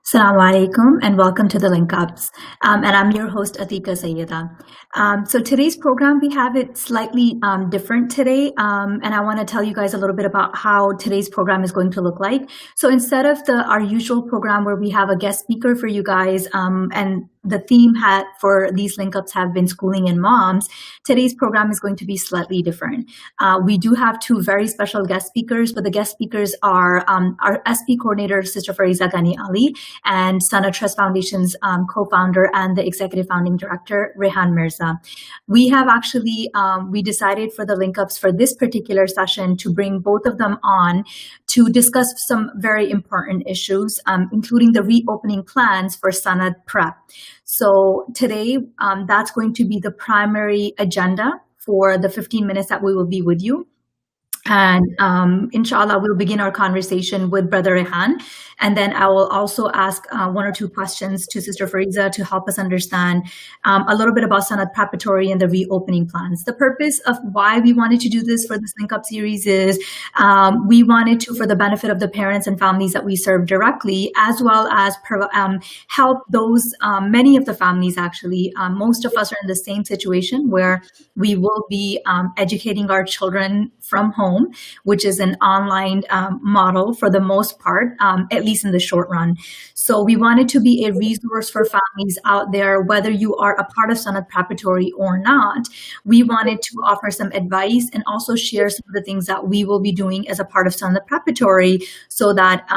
Assalamu alaikum and welcome to the LinkUps. And I'm your host, Atika Sayyeda. So today's program, we have it slightly different today. And I want to tell you guys a little bit about how today's program is going to look like. So instead of our usual program where we have a guest speaker for you guys, and the theme for these LinkUps have been schooling and moms, today's program is going to be slightly different. We do have two very special guest speakers, but the guest speakers are our SP coordinator, Sister Fariza Ghani Ali, and Sana Trust Foundation's co-founder and the executive founding director, Rehan Mirza. We have actually, we decided for the LinkUps for this particular session to bring both of them on to discuss some very important issues, including the reopening plans for Sanad Prep. So today, that's going to be the primary agenda for the 15 minutes that we will be with you. And inshallah, we'll begin our conversation with Brother Rehan. And then I will also ask one or two questions to Sister Fariza to help us understand a little bit about Sanad Preparatory and the reopening plans. The purpose of why we wanted to do this for this Link Up series is we wanted to, for the benefit of the parents and families that we serve directly, as well as help those, many of the families actually, most of us are in the same situation where we will be educating our children from home, which is an online model for the most part, at least in the short run. So we wanted to be a resource for families out there, whether you are a part of Sanad Preparatory or not. We wanted to offer some advice and also share some of the things that we will be doing as a part of Sanad Preparatory so that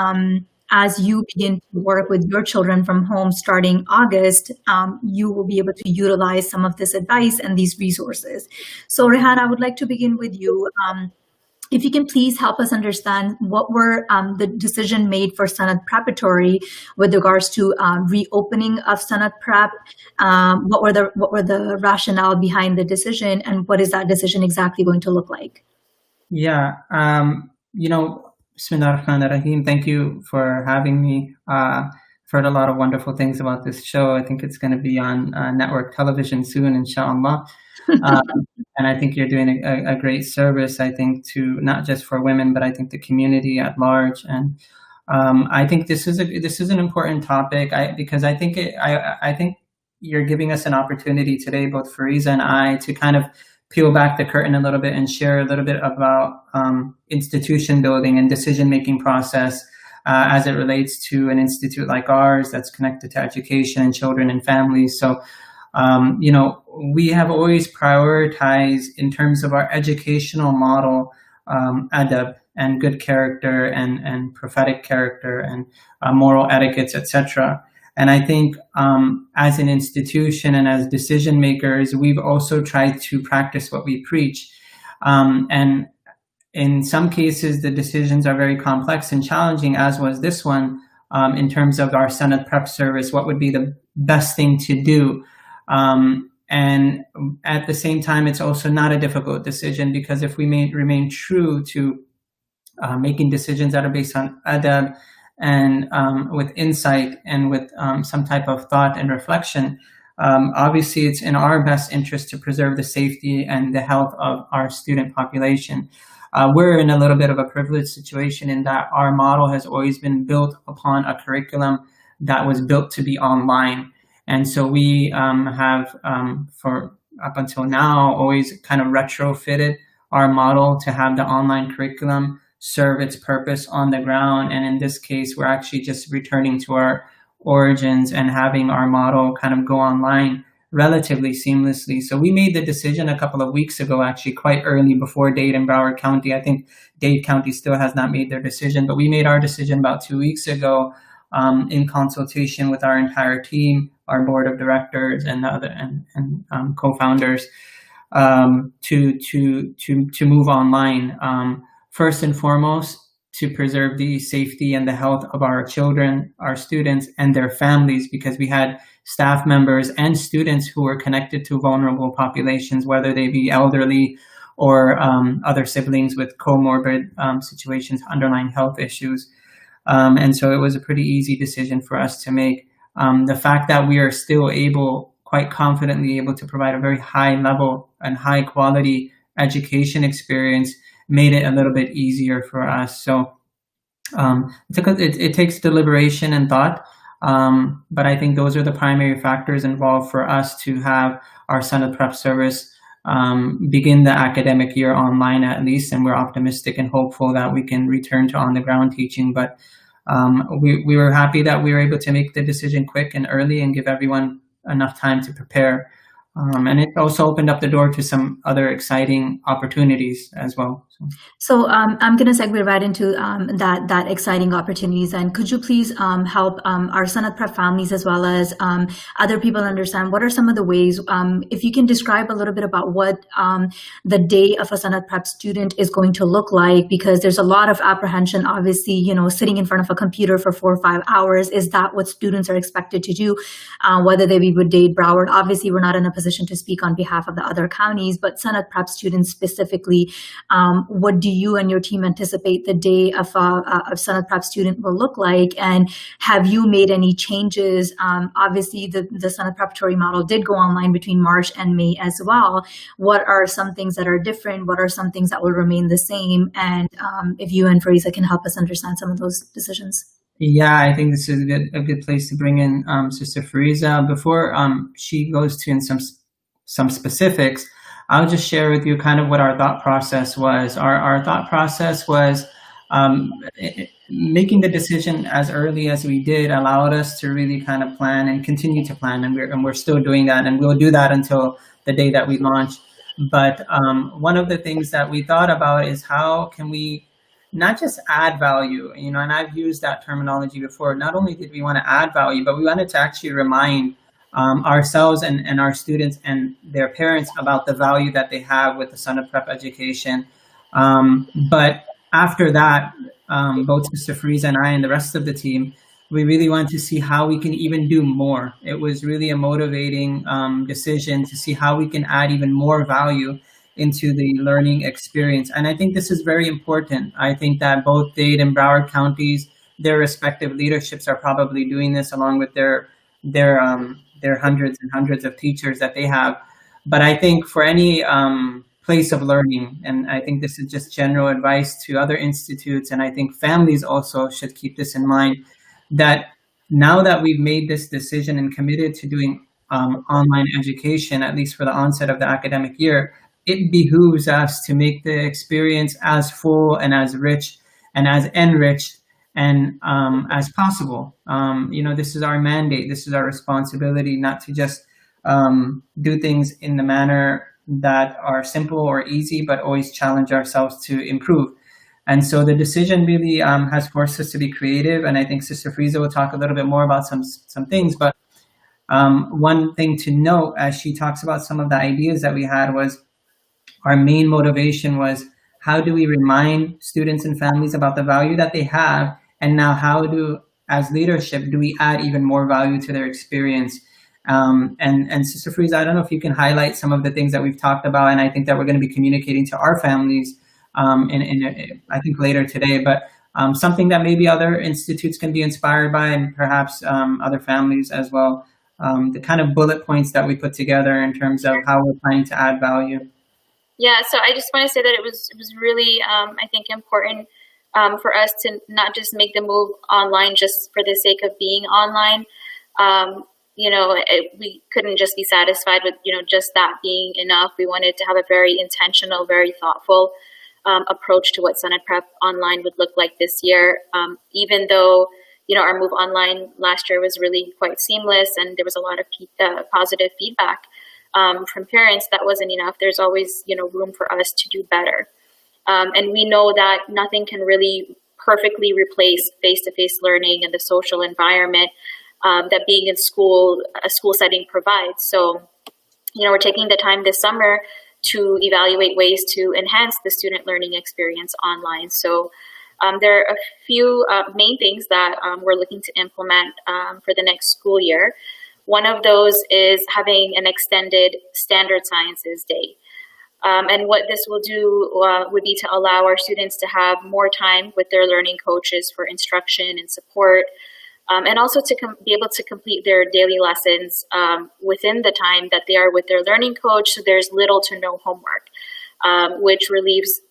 as you begin to work with your children from home starting August, you will be able to utilize some of this advice and these resources. So Rehan, I would like to begin with you. If you can please help us understand what were the decision made for Sanad Preparatory with regards to reopening of Sanad Prep. What were the rationale behind the decision, and what is that decision exactly going to look like? Yeah, Bismillah ar-Rahman ar-Rahim. Thank you for having me. I've heard a lot of wonderful things about this show. I think it's going to be on network television soon, inshallah. And I think you're doing a great service, I think, to not just for women, but I think the community at large. And I think this is an important topic because I think you're giving us an opportunity today, both Fariza and I, to kind of peel back the curtain a little bit and share a little bit about institution building and decision-making process as it relates to an institute like ours that's connected to education and children and families. So, we have always prioritized in terms of our educational model, adab and good character and prophetic character and moral etiquettes, etc. And I think as an institution and as decision makers, we've also tried to practice what we preach. And in some cases, the decisions are very complex and challenging, as was this one, in terms of our Sanad Prep service, what would be the best thing to do. And at the same time, it's also not a difficult decision, because if we remain true to making decisions that are based on adab and with insight and with some type of thought and reflection, obviously it's in our best interest to preserve the safety and the health of our student population. We're in a little bit of a privileged situation in that our model has always been built upon a curriculum that was built to be online. And so we have, for up until now, always kind of retrofitted our model to have the online curriculum serve its purpose on the ground. And in this case, we're actually just returning to our origins and having our model kind of go online relatively seamlessly. So we made the decision a couple of weeks ago, actually quite early before Dade and Broward County. I think Dade County still has not made their decision, but we made our decision about 2 weeks ago in consultation with our entire team, our board of directors and co-founders, to move online. First and foremost, to preserve the safety and the health of our children, our students, and their families, because we had staff members and students who were connected to vulnerable populations, whether they be elderly or other siblings with comorbid situations, underlying health issues. And so it was a pretty easy decision for us to make. The fact that we are still quite confidently able to provide a very high level and high quality education experience made it a little bit easier for us. So it takes deliberation and thought. But I think those are the primary factors involved for us to have our Senate Prep service begin the academic year online at least, and we're optimistic and hopeful that we can return to on-the-ground teaching. But we were happy that we were able to make the decision quick and early and give everyone enough time to prepare. And it also opened up the door to some other exciting opportunities as well. So I'm going to segue right into that exciting opportunities. And could you please help our Senate Prep families as well as other people understand what are some of the ways, if you can describe a little bit about what the day of a Senate Prep student is going to look like, because there's a lot of apprehension, obviously, sitting in front of a computer for 4 or 5 hours. Is that what students are expected to do, whether they be with Dade, Broward? Obviously, we're not in a position to speak on behalf of the other counties, but Senate Prep students specifically, what do you and your team anticipate the day of a Senate Prep student will look like? And have you made any changes? Obviously, the Senate Preparatory model did go online between March and May as well. What are some things that are different? What are some things that will remain the same? And if you and Fariza can help us understand some of those decisions. Yeah, I think this is a good place to bring in Sister Fariza. Before she goes to in some specifics, I'll just share with you kind of what our thought process was. Our thought process was making the decision as early as we did allowed us to really kind of plan and continue to plan, and we're still doing that, and we'll do that until the day that we launch. But one of the things that we thought about is how can we not just add value, and I've used that terminology before. Not only did we want to add value, but we wanted to actually remind ourselves and our students and their parents about the value that they have with the Senate Prep education. But after that, both Mr. Fariza and I and the rest of the team, we really want to see how we can even do more. It was really a motivating decision to see how we can add even more value into the learning experience. And I think this is very important. I think that both Dade and Broward counties, their respective leaderships are probably doing this along with their hundreds and hundreds of teachers that they have. But I think for any place of learning, and I think this is just general advice to other institutes, and I think families also should keep this in mind, that now that we've made this decision and committed to doing online education, at least for the onset of the academic year, it behooves us to make the experience as full and as rich and as enriched and as possible. This is our mandate. This is our responsibility, not to just do things in the manner that are simple or easy, but always challenge ourselves to improve. And so the decision really has forced us to be creative. And I think Sister Fariza will talk a little bit more about some things. But one thing to note as she talks about some of the ideas that we had was our main motivation was, how do we remind students and families about the value that they have? And now as leadership, do we add even more value to their experience? And Sister Fariza, I don't know if you can highlight some of the things that we've talked about, and I think that we're going to be communicating to our families I think later today, but something that maybe other institutes can be inspired by, and perhaps other families as well. The kind of bullet points that we put together in terms of how we're planning to add value. Yeah, so I just want to say that it was really, I think, important for us to not just make the move online just for the sake of being online. We couldn't just be satisfied with, just that being enough. We wanted to have a very intentional, very thoughtful approach to what Senate Prep online would look like this year. Even though, our move online last year was really quite seamless and there was a lot of positive feedback from parents, that wasn't enough. There's always, room for us to do better. And we know that nothing can really perfectly replace face-to-face learning and the social environment that being in school, a school setting provides. So, we're taking the time this summer to evaluate ways to enhance the student learning experience online. So there are a few main things that we're looking to implement for the next school year. One of those is having an extended standard sciences day. And what this will do would be to allow our students to have more time with their learning coaches for instruction and support, and also to be able to complete their daily lessons within the time that they are with their learning coach, so there's little to no homework, which relieves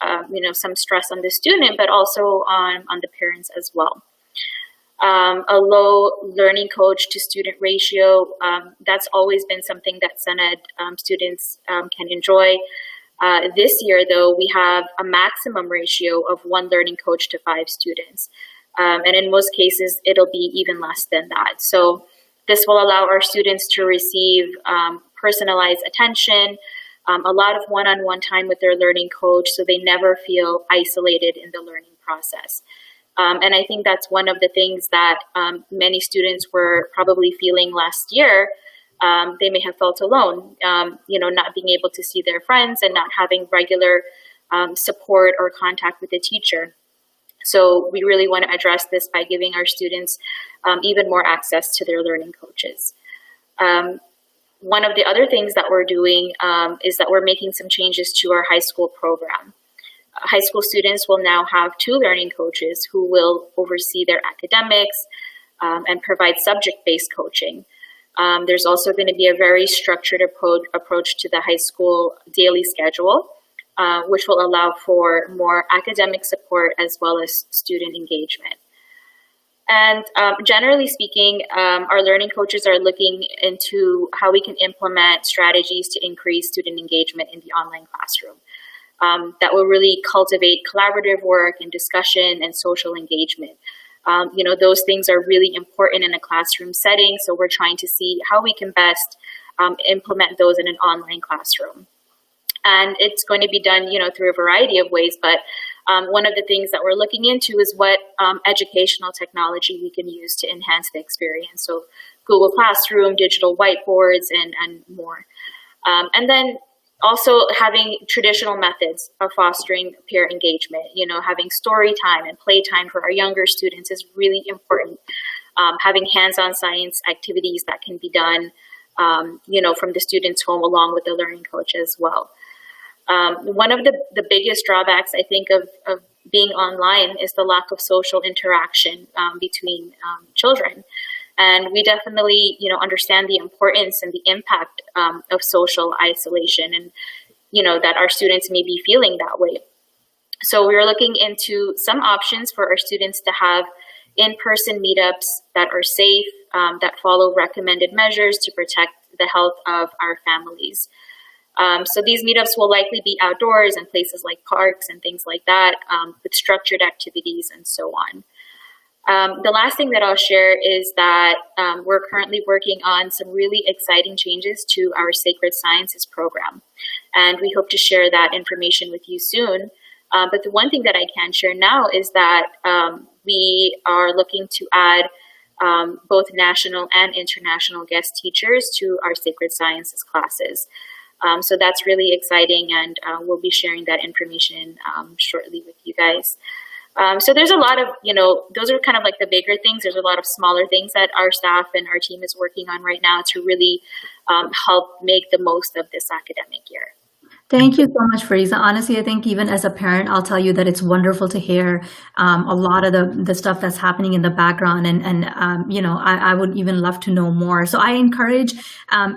some stress on the student, but also on the parents as well. A low learning coach to student ratio, that's always been something that SunEd students can enjoy. This year, though, we have a maximum ratio of 1 learning coach to 5 students. And in most cases, it'll be even less than that. So this will allow our students to receive personalized attention, a lot of one-on-one time with their learning coach, so they never feel isolated in the learning process. And I think that's one of the things that many students were probably feeling last year. They may have felt alone, not being able to see their friends and not having regular support or contact with the teacher. So we really want to address this by giving our students even more access to their learning coaches. One of the other things that we're doing is that we're making some changes to our high school program. High school students will now have 2 learning coaches who will oversee their academics and provide subject-based coaching. There's also going to be a very structured approach to the high school daily schedule, which will allow for more academic support as well as student engagement. And generally speaking, our learning coaches are looking into how we can implement strategies to increase student engagement in the online classroom. That will really cultivate collaborative work and discussion and social engagement. Those things are really important in a classroom setting, so we're trying to see how we can best implement those in an online classroom. And it's going to be done, through a variety of ways, but one of the things that we're looking into is what educational technology we can use to enhance the experience. So Google Classroom, digital whiteboards, and more. And then also having traditional methods of fostering peer engagement, having story time and play time for our younger students is really important. Having hands-on science activities that can be done, from the student's home along with the learning coach as well. One of the biggest drawbacks, I think, of being online is the lack of social interaction between children. And we definitely, understand the importance and the impact of social isolation and, that our students may be feeling that way. So we're looking into some options for our students to have in-person meetups that are safe, that follow recommended measures to protect the health of our families. So these meetups will likely be outdoors in places like parks and things like that, with structured activities and so on. The last thing that I'll share is that we're currently working on some really exciting changes to our Sacred Sciences program, and we hope to share that information with you soon. But the one thing that I can share now is that we are looking to add both national and international guest teachers to our Sacred Sciences classes. So that's really exciting, and we'll be sharing that information shortly with you guys. So there's a lot of, those are kind of like the bigger things. There's a lot of smaller things that our staff and our team is working on right now to really help make the most of this academic year. Thank you so much, Fariza. Honestly, I think even as a parent, I'll tell you that it's wonderful to hear a lot of the stuff that's happening in the background. And I would even love to know more. So I encourage,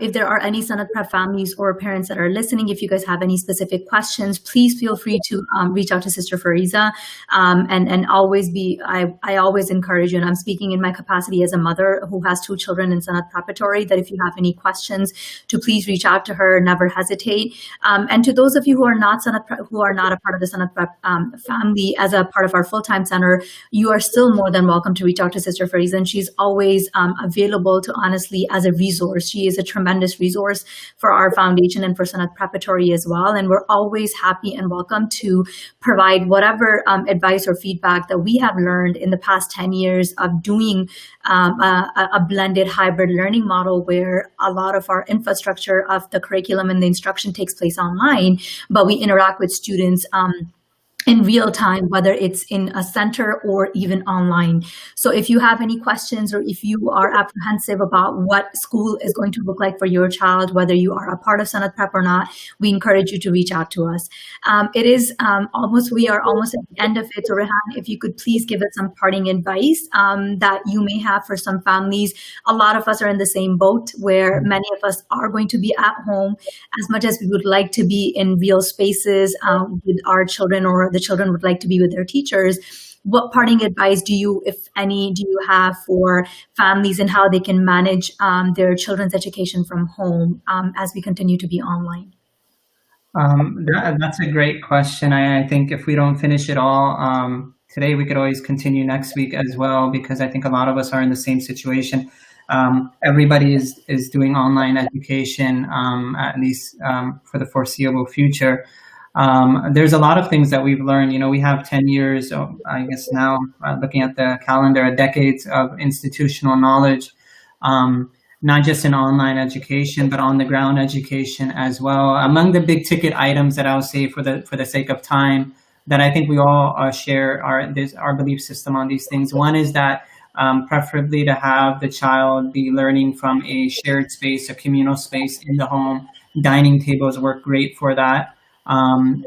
if there are any SunEd Prep families or parents that are listening, if you guys have any specific questions, please feel free to reach out to Sister Fariza. And always I always encourage you, and I'm speaking in my capacity as a mother who has 2 children in SunEd Preparatory, that if you have any questions, to please reach out to her, never hesitate. And to those of you who are not a part of the SunEd Prep family as a part of our full-time center, you are still more than welcome to reach out to Sister Fariza, and she's always available to, honestly, as a resource. She is a tremendous resource for our foundation and for SunEd Preparatory as well, and we're always happy and welcome to provide whatever advice or feedback that we have learned in the past 10 years of doing a blended hybrid learning model, where a lot of our infrastructure of the curriculum and the instruction takes place online, but we interact with students in real time, whether it's in a center or even online. So if you have any questions, or if you are apprehensive about what school is going to look like for your child, whether you are a part of SunEd Prep or not, we encourage you to reach out to us. We are almost at the end of it. So Rehan, if you could please give us some parting advice that you may have for some families. A lot of us are in the same boat, where many of us are going to be at home as much as we would like to be in real spaces with our children, or the children would like to be with their teachers. what parting advice do you, if any, do you have for families and how they can manage their children's education from home as we continue to be online? That's a great question. I think if we don't finish it all today, we could always continue next week as well, because I think a lot of us are in the same situation. Everybody is doing online education, at least for the foreseeable future. There's a lot of things that we've learned. We have 10 years, I guess now, looking at the calendar, decades of institutional knowledge, not just in online education, but on the ground education as well. Among the big ticket items that I'll say for the sake of time, that I think we all share our belief system on these things. One is that preferably to have the child be learning from a shared space, a communal space in the home. Dining tables work great for that.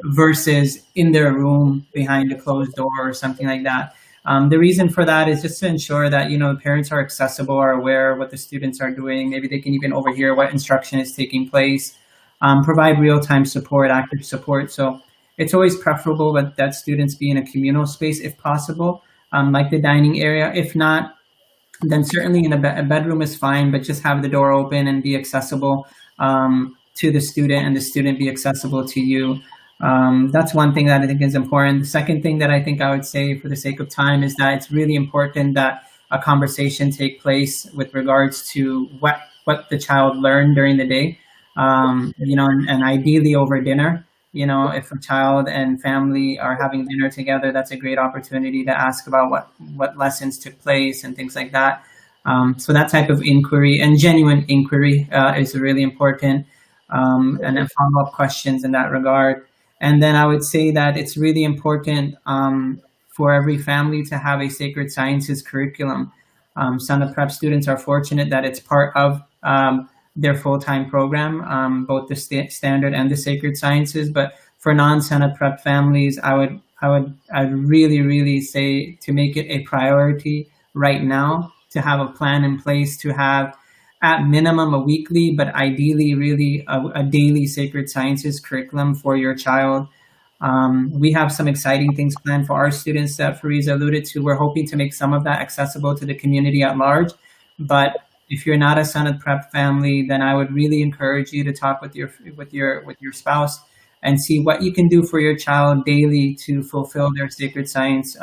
Versus in their room behind a closed door or something like that. The reason for that is just to ensure that, parents are accessible, are aware of what the students are doing. Maybe they can even overhear what instruction is taking place, provide real-time support, active support. So it's always preferable that students be in a communal space if possible, like the dining area. If not, then certainly in a bedroom is fine, but just have the door open and be accessible to the student, and the student be accessible to you. That's one thing that I think is important. The second thing that I think I would say for the sake of time is that it's really important that a conversation take place with regards to what the child learned during the day, and ideally over dinner. If a child and family are having dinner together, that's a great opportunity to ask about what lessons took place and things like that. So that type of inquiry and genuine inquiry is really important. And then follow-up questions in that regard. And then I would say that it's really important for every family to have a sacred sciences curriculum. Sana Prep students are fortunate that it's part of their full-time program, both the standard and the sacred sciences. But for non-Sana Prep families, I'd really, really say to make it a priority right now, to have a plan in place, to have at minimum a weekly, but ideally really a daily sacred sciences curriculum for your child. We have some exciting things planned for our students that Fariza alluded to. We're hoping to make some of that accessible to the community at large. But if you're not a Sanad Prep family, then I would really encourage you to talk with your spouse and see what you can do for your child daily to fulfill their sacred science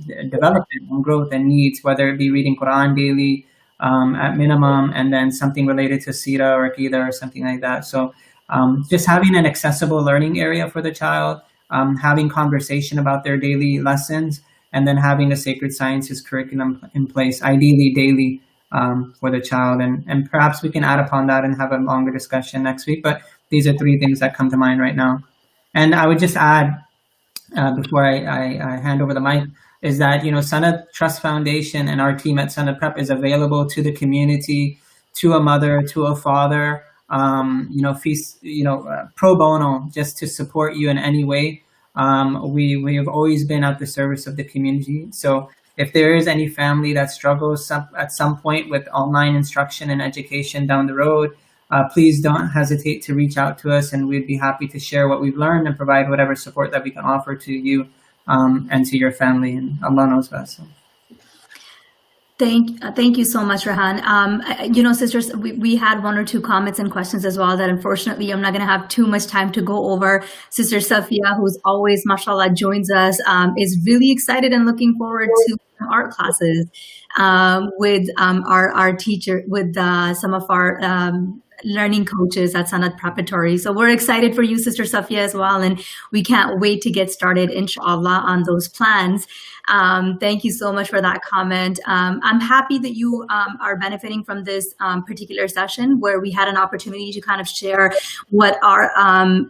development and growth and needs, whether it be reading Quran daily, at minimum, and then something related to Sira or Aqidah or something like that. So just having an accessible learning area for the child, having conversation about their daily lessons, and then having a sacred sciences curriculum in place, ideally daily, for the child. And perhaps we can add upon that and have a longer discussion next week. But these are three things that come to mind right now. And I would just add, before I hand over the mic, is that, Sanad Trust Foundation and our team at Sanad Prep is available to the community, to a mother, to a father, pro bono, just to support you in any way. We have always been at the service of the community. So if there is any family that struggles at some point with online instruction and education down the road, please don't hesitate to reach out to us, and we'd be happy to share what we've learned and provide whatever support that we can offer to you and to your family, and Allah knows best. Thank you so much, Rehan. Sisters, we had one or two comments and questions as well that unfortunately I'm not going to have too much time to go over. Sister Safia, who's always, mashallah, joins us, is really excited and looking forward to art classes with our teacher, with some of our learning coaches at Sanad Preparatory. So we're excited for you, Sister Safia, as well. And we can't wait to get started, inshallah, on those plans. Thank you so much for that comment. I'm happy that you are benefiting from this particular session where we had an opportunity to kind of share what our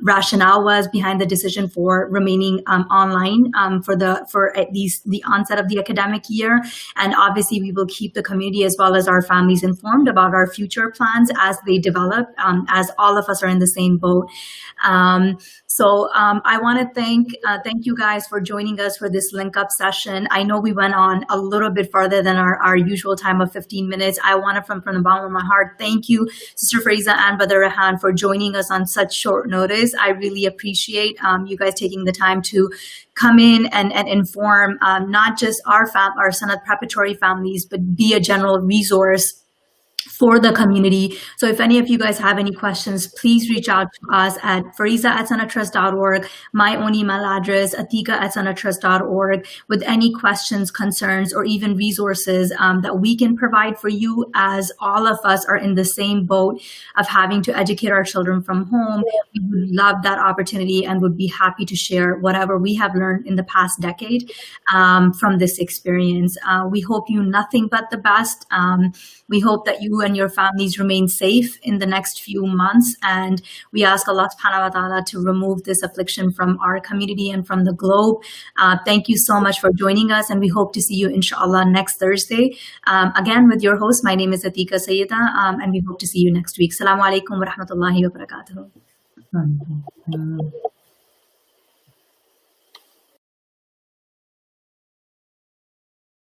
rationale was behind the decision for remaining online for at least the onset of the academic year. And obviously we will keep the community as well as our families informed about our future plans as they develop develop, as all of us are in the same boat. I want to thank you guys for joining us for this link up session. I know we went on a little bit farther than our usual time of 15 minutes. I want to, from the bottom of my heart, thank you, Sister Fariza and Brother Rehan, for joining us on such short notice. I really appreciate you guys taking the time to come in and inform not just our Sanad preparatory families, but be a general resource for the community. So if any of you guys have any questions, please reach out to us at fariza@sanadtrust.org, my own email address, atika@sanadtrust.org, with any questions, concerns, or even resources that we can provide for you, as all of us are in the same boat of having to educate our children from home. We would love that opportunity and would be happy to share whatever we have learned in the past decade from this experience. We hope you nothing but the best. We hope that you and your families remain safe in the next few months. And we ask Allah subhanahu wa ta'ala to remove this affliction from our community and from the globe. Thank you so much for joining us. And we hope to see you, inshallah, next Thursday. Again, with your host, my name is Atika Sayyida, and we hope to see you next week. Assalamu alaikum wa rahmatullahi wa barakatuh.